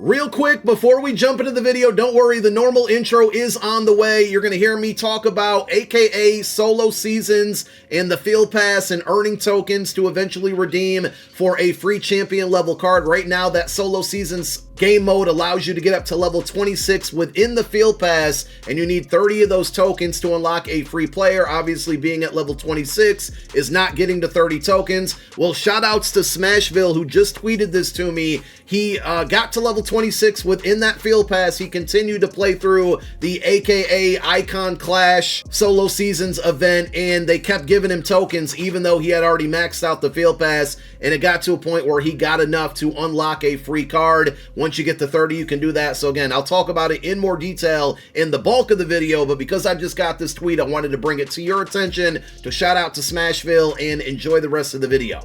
Real quick, before we jump into the video, don't worry, the normal intro is on the way. You're going to hear me talk about AKA solo seasons and the field pass and earning tokens to eventually redeem for a free champion level card. Right now, that solo seasons game mode allows you to get up to level 26 within the field pass, and you need 30 of those tokens to unlock a free player. Obviously, being at level 26 is not getting to 30 tokens. Well, shout outs to Smashville, who just tweeted this to me. He got to level 26 within that field pass. He continued to play through the AKA Icon Clash solo seasons event, and they kept giving him tokens even though he had already maxed out the field pass, and it got to a point where he got enough to unlock a free card. Once you get to 30, you can do that. So again, I'll talk about it in more detail in the bulk of the video, but because I just got this tweet, I wanted to bring it to your attention to shout out to Smashville and enjoy the rest of the video.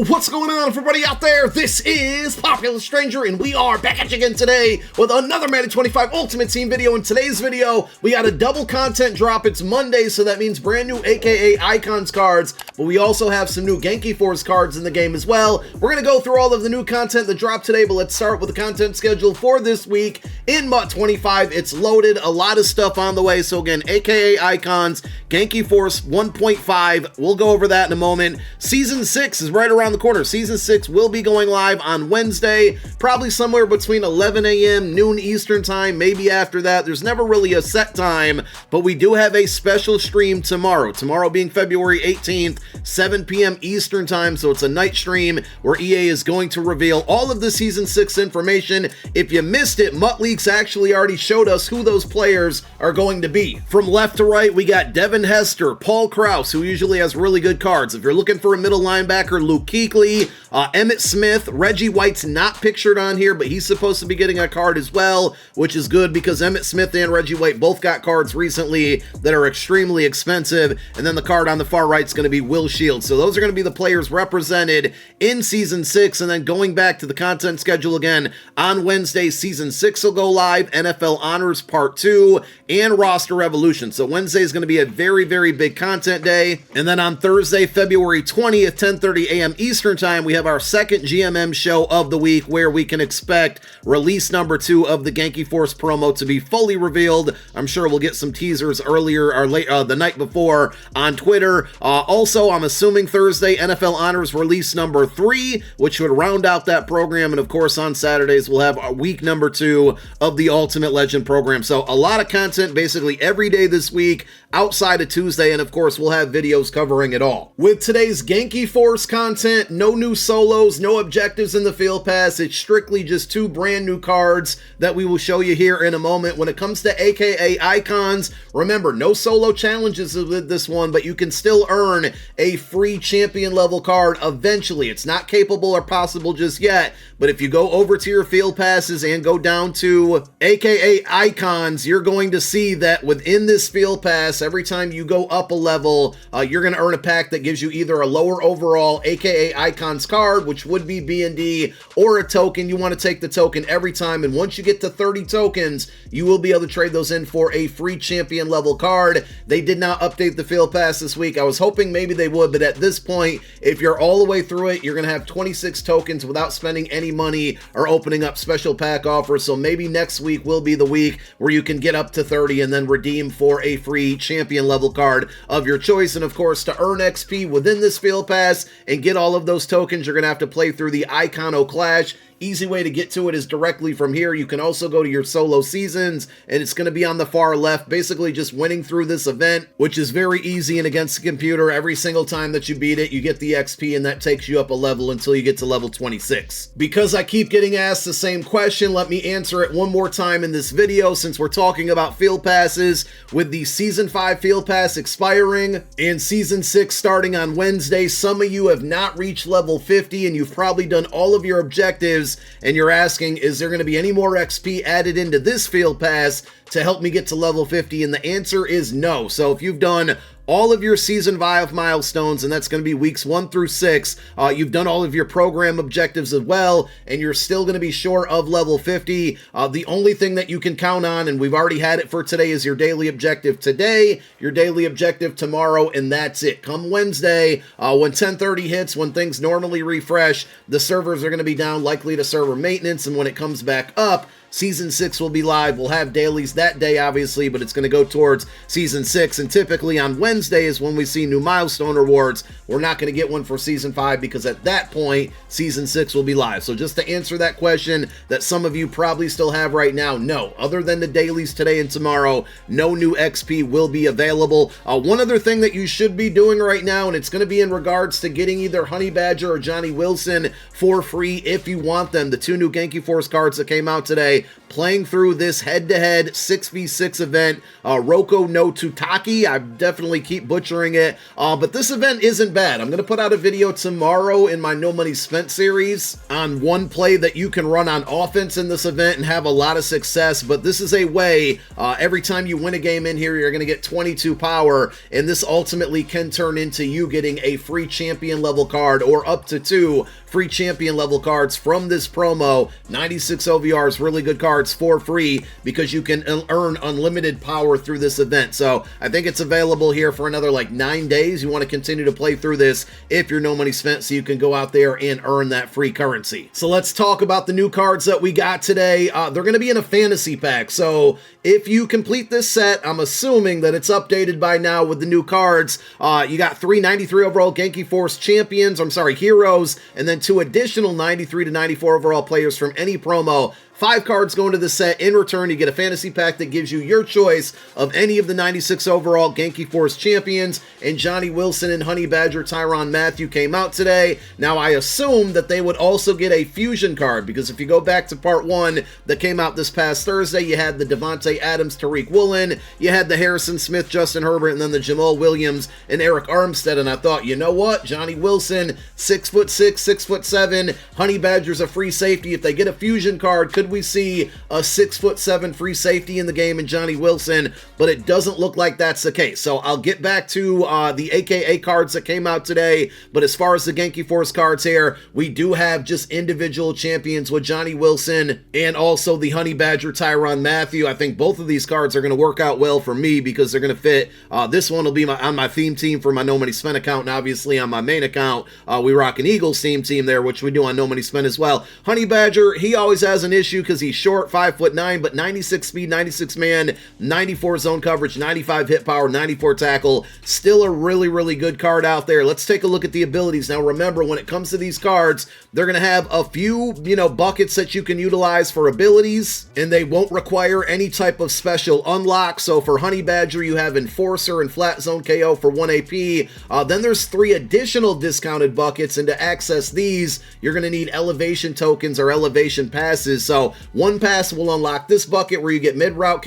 What's going on, everybody out there? This is Popular Stranger, and we are back at you again today with another Madden 25 Ultimate Team video. In today's video, we got a double content drop. It's Monday, so that means brand new AKA Icons cards, but we also have some new Genki Force cards in the game as well. We're going to go through all of the new content that dropped today, but let's start with the content schedule for this week in MUT 25. It's loaded, a lot of stuff on the way. So again, AKA Icons, Genki Force 1.5, we'll go over that in a moment. Season 6 is right around the corner. Season 6 will be going live on Wednesday, probably somewhere between 11 a.m., noon Eastern time, maybe after that. There's never really a set time, but we do have a special stream tomorrow. Tomorrow being February 18th, 7 p.m. Eastern time, so it's a night stream where EA is going to reveal all of the Season 6 information. If you missed it, MUT Leaks actually already showed us who those players are going to be. From left to right, we got Devin Hester, Paul Krause, who usually has really good cards. If you're looking for a middle linebacker, Luke Kuechly, Emmett Smith, Reggie White's not pictured on here, but he's supposed to be getting a card as well, which is good because Emmett Smith and Reggie White both got cards recently that are extremely expensive. And then the card on the far right is going to be Will Shields. So those are going to be the players represented in Season 6. And then going back to the content schedule again, on Wednesday, Season 6 will go live, NFL Honors Part 2, and Roster Revolution. So Wednesday is going to be a very, very big content day. And then on Thursday, February 20th, 10:30 a.m. Eastern time, we have our second GMM show of the week where we can expect release number 2 of the Genki Force promo to be fully revealed. I'm sure we'll get some teasers earlier or late the night before on Twitter. Also, I'm assuming Thursday, NFL Honors release number 3, which would round out that program. And of course, on Saturdays, we'll have week number 2 of the Ultimate Legend program. So a lot of content basically every day this week outside of Tuesday. And of course, we'll have videos covering it all. With today's Genki Force content, no new solos, no objectives in the field pass. It's strictly just 2 brand new cards that we will show you here in a moment. When it comes to AKA Icons, remember, no solo challenges with this one, but you can still earn a free champion level card eventually. It's not capable or possible just yet, but if you go over to your field passes and go down to AKA Icons, you're going to see that within this field pass, every time you go up a level, you're going to earn a pack that gives you either a lower overall AKA Icons card, which would be B&D, or a token. You want to take the token every time, and once you get to 30 tokens, you will be able to trade those in for a free champion level card. They did not update the field pass this week. I was hoping maybe they would, but at this point, if you're all the way through it, you're going to have 26 tokens without spending any money or opening up special pack offers. So maybe next week will be the week where you can get up to 30 and then redeem for a free champion level card of your choice. And of course, to earn XP within this field pass and get all of those tokens, you're going to have to play through the Icono Clash. Easy way to get to it is directly from here. You can also go to your solo seasons, and it's going to be on the far left, basically just winning through this event, which is very easy and against the computer. Every single time that you beat it, you get the XP, and that takes you up a level until you get to level 26. Because I keep getting asked the same question, let me answer it one more time in this video, since we're talking about field passes. With the Season 5 field pass expiring and Season 6 starting on Wednesday, some of you have not reached level 50, and you've probably done all of your objectives, and you're asking, is there going to be any more XP added into this field pass to help me get to level 50? And the answer is no. So if you've done all of your season 5 milestones, and that's going to be weeks 1 through 6. You've done all of your program objectives as well, and you're still going to be short of level 50. The only thing that you can count on, and we've already had it for today, is your daily objective today, your daily objective tomorrow, and that's it. Come Wednesday, when 10:30 hits, when things normally refresh, the servers are going to be down, likely to server maintenance, and when it comes back up, Season 6 will be live. We'll have dailies that day, obviously, but it's going to go towards Season 6. And typically on Wednesday is when we see new milestone rewards. We're not going to get one for Season 5 because at that point, Season 6 will be live. So just to answer that question that some of you probably still have right now, no. Other than the dailies today and tomorrow, no new XP will be available. One other thing that you should be doing right now, and it's going to be in regards to getting either Honey Badger or Johnny Wilson for free if you want them. The 2 new Genki Force cards that came out today, playing through this head-to-head 6v6 event, Roko no Tutaki. I definitely keep butchering it, but this event isn't bad. I'm going to put out a video tomorrow in my No Money Spent series on one play that you can run on offense in this event and have a lot of success, but this is a way, every time you win a game in here, you're going to get 22 power, and this ultimately can turn into you getting a free champion level card or up to 2 free champion level cards from this promo. 96 OVRs, really good cards for free because you can earn unlimited power through this event. So I think it's available here for another like 9 days. You want to continue to play through this if you're No Money Spent so you can go out there and earn that free currency. So let's talk about the new cards that we got today. They're going to be in a fantasy pack. So if you complete this set, I'm assuming that it's updated by now with the new cards. You got 3 93 overall Genki Force champions, heroes, and then 2 additional 93 to 94 overall players from any promo. 5 cards go into the set. In return, you get a fantasy pack that gives you your choice of any of the 96 overall Genki Force champions, and Johnny Wilson and Honey Badger Tyrann Mathieu came out today. Now, I assume that they would also get a fusion card, because if you go back to part 1 that came out this past Thursday, you had the Devontae Adams, Tariq Woolen, you had the Harrison Smith, Justin Herbert, and then the Jamal Williams and Eric Armstead, and I thought, you know what? Johnny Wilson, 6'6", 6'7", Honey Badger's a free safety. If they get a fusion card, could we see a 6'7" free safety in the game in Johnny Wilson? But it doesn't look like that's the case. So I'll get back to the AKA cards that came out today. But as far as the Genki Force cards here, we do have just individual champions with Johnny Wilson and also the Honey Badger Tyrann Mathieu. I think both of these cards are going to work out well for me because they're going to fit. This one will be on my theme team for my No Money Spent account, and obviously on my main account, we rock an Eagles team there, which we do on No Money Spent as well. Honey Badger, he always has an issue because he's short, 5'9", but 96 speed, 96 man, 94 zone coverage, 95 hit power, 94 tackle. Still a really, really good card out there. Let's take a look at the abilities. Now, remember, when it comes to these cards, they're going to have a few, buckets that you can utilize for abilities, and they won't require any type of special unlock. So for Honey Badger, you have Enforcer and Flat Zone KO for 1 AP. Then there's 3 additional discounted buckets, and to access these, you're going to need elevation tokens or elevation passes. So 1 pass will unlock this bucket where you get medium route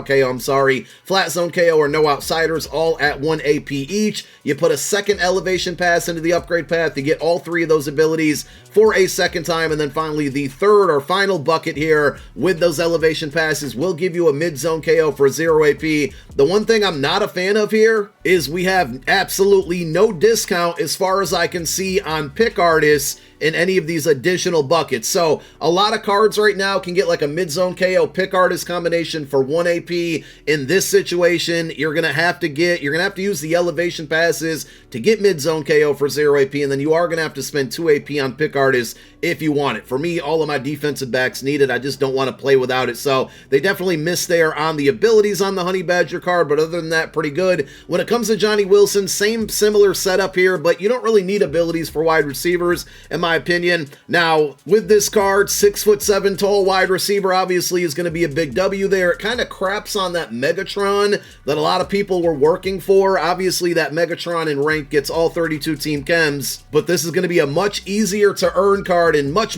KO, flat zone KO, or no outsiders, all at 1 AP each. You put a second elevation pass into the upgrade path to get all 3 of those abilities for a second time, and then finally the third or final bucket here with those elevation passes will give you a mid-zone KO for 0 AP. The one thing I'm not a fan of here is we have absolutely no discount as far as I can see on pick artists in any of these additional buckets. So a lot of cards right now can get like a mid-zone KO pick artist combination for 1 AP. In this situation, you're gonna have to use the elevation passes to get mid-zone KO for 0 AP, and then you are gonna have to spend 2 AP on pick artists if you want it. For me, all of my defensive backs need it. I just don't want to play without it. So they definitely missed there on the abilities on the Honey Badger card, but other than that, pretty good. When it comes to Johnny Wilson, similar setup here, but you don't really need abilities for wide receivers, in my opinion. Now, with this card, 6'7" tall wide receiver obviously is going to be a big W there. It kind of craps on that Megatron that a lot of people were working for. Obviously, that Megatron in rank gets all 32 team chems, but this is going to be a much easier to earn card and much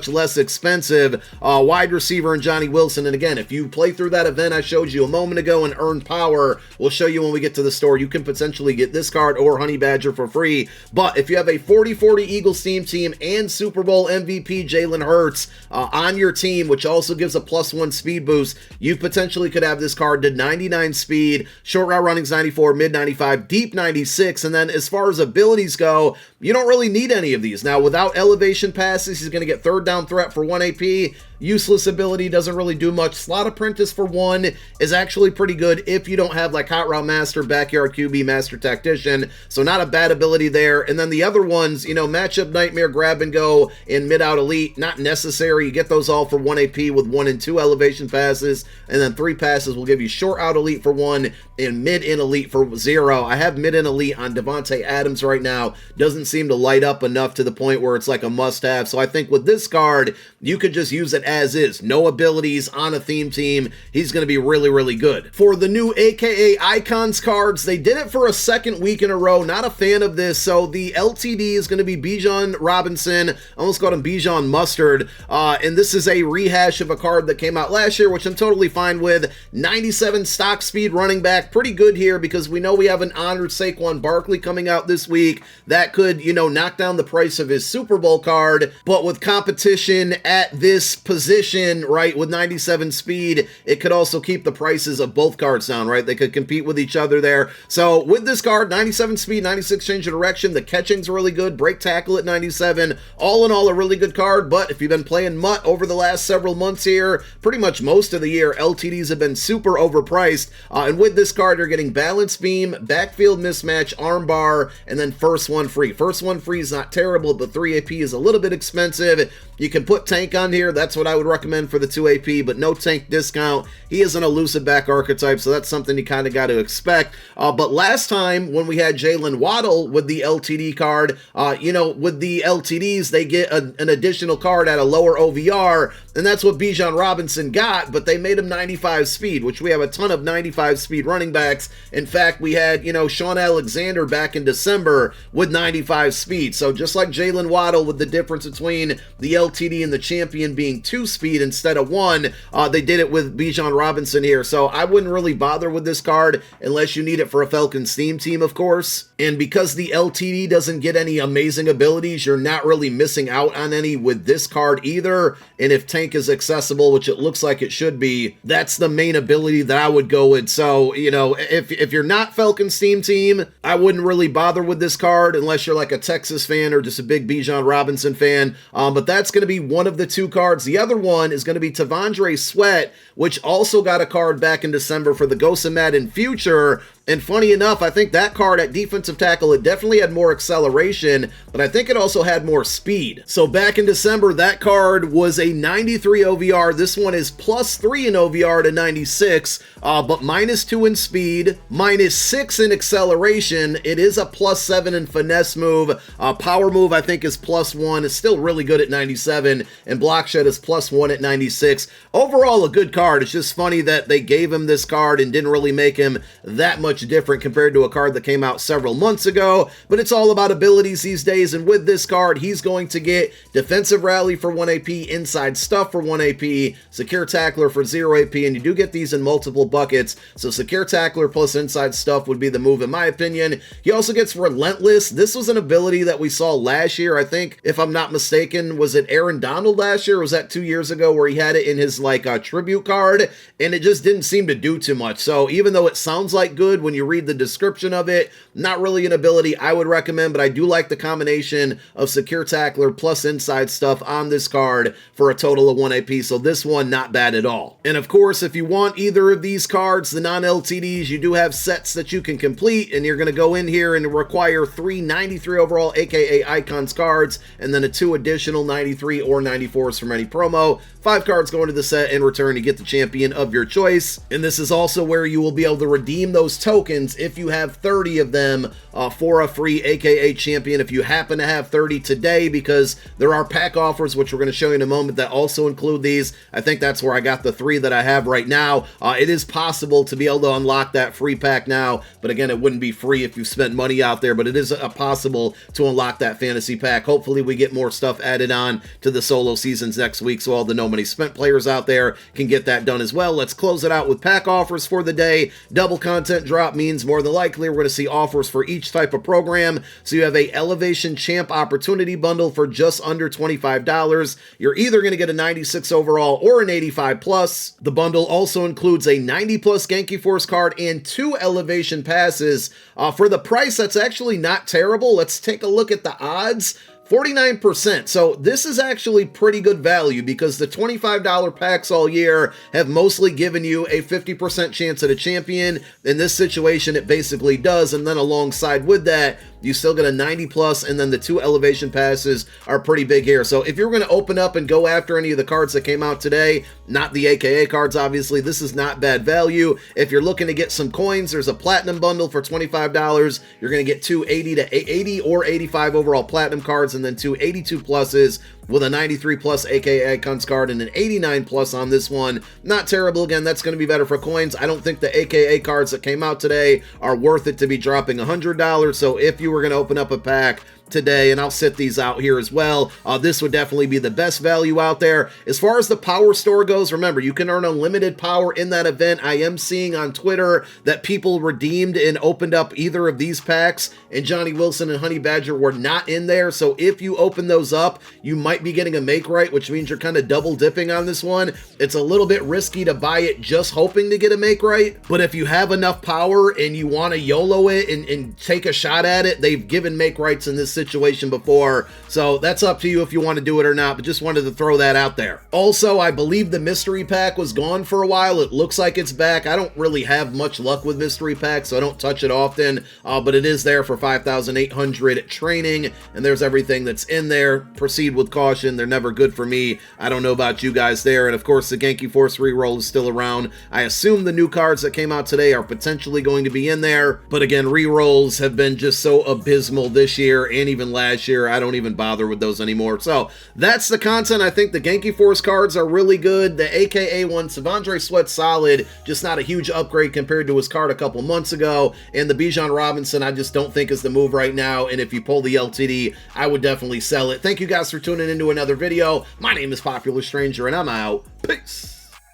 less expensive wide receiver in Johnny Wilson. And again, if you play through that event I showed you a moment ago and earn power, we'll show you when we get to the store, you can potentially get this card or Honey Badger for free. But if you have a 40-40 Eagles team and Super Bowl MVP Jalen Hurts on your team, which also gives a +1 speed boost, you potentially could have this card to 99 speed, short route running's 94, mid 95, deep 96, and then as far as abilities go, you don't really need any of these. Now, without elevation passes, he's going to get third down threat for 1 AP. Useless ability, doesn't really do much. Slot apprentice for 1 is actually pretty good if you don't have like hot route master, backyard QB, master tactician. So not a bad ability there. And then the other ones, you know, matchup nightmare, grab and go, and mid out elite, not necessary. You get those all for 1 AP with 1 and 2 elevation passes. And then 3 passes will give you short out elite for 1 and mid in elite for 0. I have mid in elite on Devontae Adams right now. Doesn't seem to light up enough to the point where it's like a must have. So I think with this card, you could just use it as is. No abilities on a theme team. He's going to be really, really good. For the new AKA Icons cards, they did it for a second week in a row. Not a fan of this. So the LTD is going to be Bijan Robinson. I almost called him Bijan Mustard. And this is a rehash of a card that came out last year, which I'm totally fine with. 97 stock speed running back. Pretty good here because we know we have an honored Saquon Barkley coming out this week. That could, you know, knock down the price of his Super Bowl card. But with competition at this position, right, with 97 speed, it could also keep the prices of both cards down, right? They could compete with each other there. So with this card, 97 speed, 96 change of direction, the catching's really good, break tackle at 97. All in all, a really good card. But if you've been playing MUT over the last several months here, pretty much most of the year, LTDs have been super overpriced. And with this card, you're getting balance beam, backfield mismatch, armbar, and then first one free. First one free is not terrible, but 3 AP is a little bit expensive. You can put tank on here. That's what I would recommend for the 2 AP, but no tank discount. He is an elusive back archetype, so that's something you kind of got to expect. But last time when we had Jalen Waddle with the LTD card, you know, with the LTDs, they get an additional card at a lower OVR, and that's what Bijan Robinson got, but they made him 95 speed, which we have a ton of 95 speed running backs. In fact, we had, you know, Sean Alexander back in December with 95 speed. So just like Jalen Waddle, with the difference between the LTD and the champion being 2 speed instead of 1, they did it with Bijan Robinson here. So I wouldn't really bother with this card unless you need it for a Falcons theme team, of course. And because the LTD doesn't get any amazing abilities, you're not really missing out on any with this card either. And if tank is accessible, which it looks like it should be, that's the main ability that I would go with. So, you know, if you're not Falcons theme team, I wouldn't really bother with this card unless you're like a Texas fan or just a big Bijan Robinson fan. But that's going to be one of the 2 cards. The other one is going to be Tavondre Sweat, which also got a card back in December for the Ghost of Madden Future. And funny enough, I think that card at defensive tackle, it definitely had more acceleration, but I think it also had more speed. So back in December, that card was a 93 OVR. This one is +3 in OVR to 96, but -2 in speed, -6 in acceleration. It is a +7 in finesse move. Power move, I think, is +1. It's still really good at 97, and block shed is +1 at 96. Overall, a good card. It's just funny that they gave him this card and didn't really make him that much different compared to a card that came out several months ago, but it's all about abilities these days. And with this card, he's going to get defensive rally for 1 AP, inside stuff for 1 AP, secure tackler for 0 AP, and you do get these in multiple buckets. So secure tackler plus inside stuff would be the move in my opinion. He also gets relentless. This was an ability that we saw last year. I think, if I'm not mistaken, was it Aaron Donald last year? Or was that 2 years ago where he had it in his like tribute card, and it just didn't seem to do too much. So even though it sounds like good when you read the description of it, not really an ability I would recommend, but I do like the combination of secure tackler plus inside stuff on this card for a total of 1 AP. So this one, not bad at all. And of course, if you want either of these cards, the non-LTDs, you do have sets that you can complete, and you're going to go in here and require 3 93 overall AKA Icons cards, and then 2 additional 93 or 94s from any promo. 5 cards go into the set. In return, you get the champion of your choice. And this is also where you will be able to redeem those tokens if you have 30 of them for a free AKA champion. If you happen to have 30 today, because there are pack offers, which we're going to show you in a moment, that also include these. I think that's where I got the 3 that I have right now. It is possible to be able to unlock that free pack now, but again, it wouldn't be free if you spent money out there, but it is possible to unlock that fantasy pack. Hopefully we get more stuff added on to the solo seasons next week, so all the no money spent players out there can get that done as well. Let's close it out with pack offers for the day. Double content drop drop means more than likely we're going to see offers for each type of program. So you have a Elevation Champ Opportunity Bundle for just under $25. You're either going to get a 96 overall or an 85 plus. The bundle also includes a 90 plus Genki Force card and 2 Elevation passes. For the price, that's actually not terrible. Let's take a look at the odds. 49%. So this is actually pretty good value because the $25 packs all year have mostly given you a 50% chance at a champion. In this situation, it basically does. And then alongside with that, you still get a 90 plus, and then the 2 elevation passes are pretty big here. So if you're going to open up and go after any of the cards that came out today, not the AKA cards, obviously, this is not bad value. If you're looking to get some coins, there's a platinum bundle for $25. You're going to get 2 80 or 85 overall platinum cards, and then 2 82 pluses with a 93 plus AKA icons card and an 89 plus on this one. Not terrible. Again, that's going to be better for coins. I don't think the AKA cards that came out today are worth it to be dropping $100. So if you were going to open up a pack today, and I'll set these out here as well, this would definitely be the best value out there. As far as the power store goes, remember, you can earn unlimited power in that event. I am seeing on Twitter that people redeemed and opened up either of these packs, and Johnny Wilson and Honey Badger were not in there. So if you open those up, you might be getting a make right, which means you're kind of double dipping on this one. It's a little bit risky to buy it just hoping to get a make right, but if you have enough power and you want to YOLO it and take a shot at it, they've given make rights in this situation before, so that's up to you if you want to do it or not, but just wanted to throw that out there. Also, I believe the mystery pack was gone for a while. It looks like it's back. I don't really have much luck with mystery packs, so I don't touch it often, but it is there for 5,800 training, and there's everything that's in there. Proceed with caution. They're never good for me. I don't know about you guys there. And of course, the Genki Force reroll is still around. I assume the new cards that came out today are potentially going to be in there, but again, rerolls have been just so abysmal this year and even last year. I don't even bother with those anymore. So that's the content. I think the Genki Force cards are really good. The AKA one, Savondre Sweat's solid, just not a huge upgrade compared to his card a couple months ago. And the Bijan Robinson, I just don't think is the move right now. And if you pull the LTD, I would definitely sell it. Thank you guys for tuning into another video. My name is Popular Stranger, and I'm out. Peace.